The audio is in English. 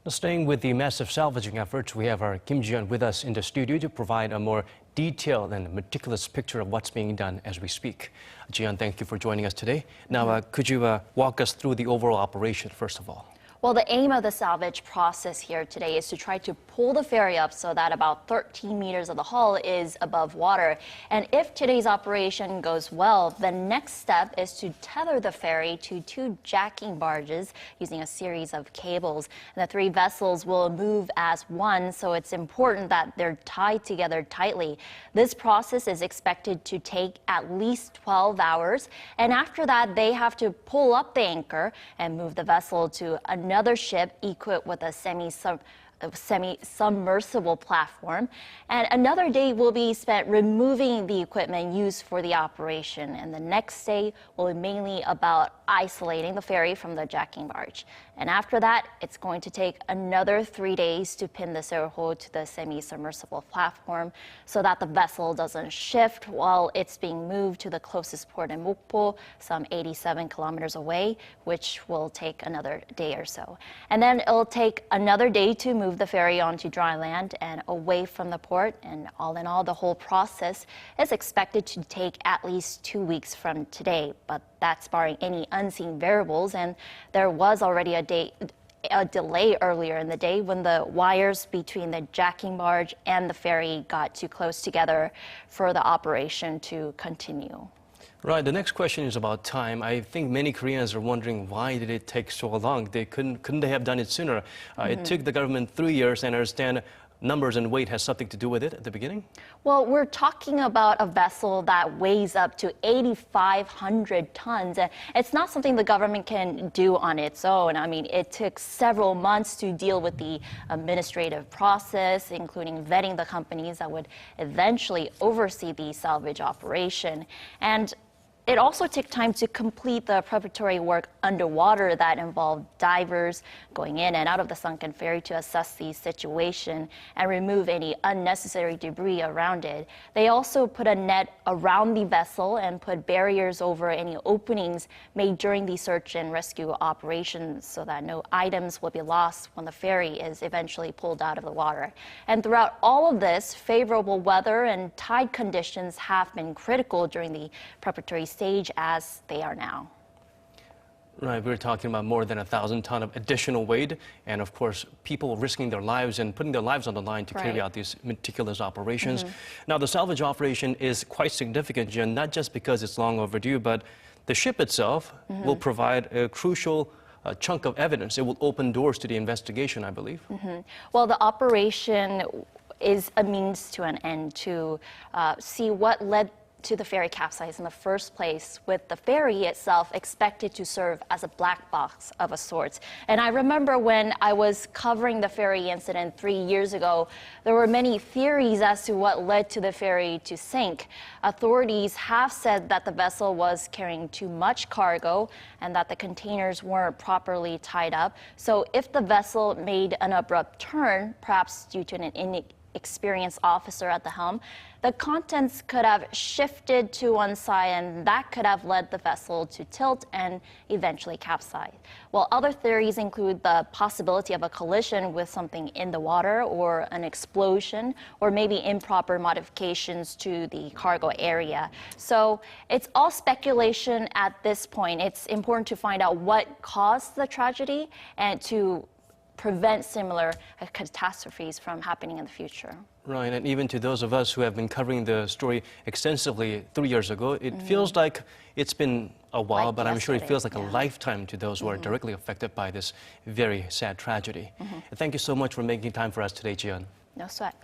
Now, staying with the massive salvaging efforts, we have our Kim Ji-yeon with us in the studio to provide a more detailed and meticulous picture of what's being done as we speak. Ji-yeon, thank you for joining us today. Now, could you walk us through the overall operation, first of all? Well, the aim of the salvage process here today is to try to pull the ferry up so that about 13 meters of the hull is above water. And if today's operation goes well, the next step is to tether the ferry to two jacking barges using a series of cables. And the three vessels will move as one, so it's important that they're tied together tightly. This process is expected to take at least 12 hours. And after that, they have to pull up the anchor and move the vessel to another ship equipped with a semi-submersible platform, and another day will be spent removing the equipment used for the operation, and the next day will be mainly about isolating the ferry from the jacking barge. And after that, it's going to take another 3 days to pin the Sewol-ho to the semi-submersible platform so that the vessel doesn't shift while it's being moved to the closest port in Mokpo, some 87 kilometers away, which will take another day or so. And then it'll take another day to move the ferry onto dry land and away from the port. And all in all, the whole process is expected to take at least 2 weeks from today, but that's barring any unseen variables. And there was already a delay earlier in the day when the wires between the jacking barge and the ferry got too close together for the operation to continue. Right. The next question is about time. I think many Koreans are wondering, why did it take so long? Couldn't they have done it sooner? It took the government 3 years, and I understand numbers and weight has something to do with it at the beginning? Well, we're talking about a vessel that weighs up to 8,500 tons. It's not something the government can do on its own. I mean, it took several months to deal with the administrative process, including vetting the companies that would eventually oversee the salvage operation. And it also took time to complete the preparatory work underwater that involved divers going in and out of the sunken ferry to assess the situation and remove any unnecessary debris around it. They also put a net around the vessel and put barriers over any openings made during the search and rescue operations so that no items will be lost when the ferry is eventually pulled out of the water. And throughout all of this, favorable weather and tide conditions have been critical during the preparatory stage as they are now. Right, we're talking about more than 1,000 tons of additional weight, and of course, people risking their lives and putting their lives on the line to carry out these meticulous operations. Now, the salvage operation is quite significant, Jen, not just because it's long overdue, but the ship itself will provide a crucial chunk of evidence. It will open doors to the investigation, I believe. Well, the operation is a means to an end to see what led to the ferry capsize in the first place, with the ferry itself expected to serve as a black box of a sort. And I remember when I was covering the ferry incident 3 years ago, there were many theories as to what led to the ferry to sink. Authorities have said that the vessel was carrying too much cargo and that the containers weren't properly tied up. So if the vessel made an abrupt turn, perhaps due to an inexperienced officer at the helm, the contents could have shifted to one side, and that could have led the vessel to tilt and eventually capsize. While other theories include the possibility of a collision with something in the water, or an explosion, or maybe improper modifications to the cargo area. So it's all speculation at this point. It's important to find out what caused the tragedy and to prevent similar catastrophes from happening in the future. Right, and even to those of us who have been covering the story extensively 3 years ago, it feels like it's been a while, like but I'm sure it feels like yeah. a lifetime to those who are directly affected by this very sad tragedy. Thank you so much for making time for us today, Ji-yeon. No sweat.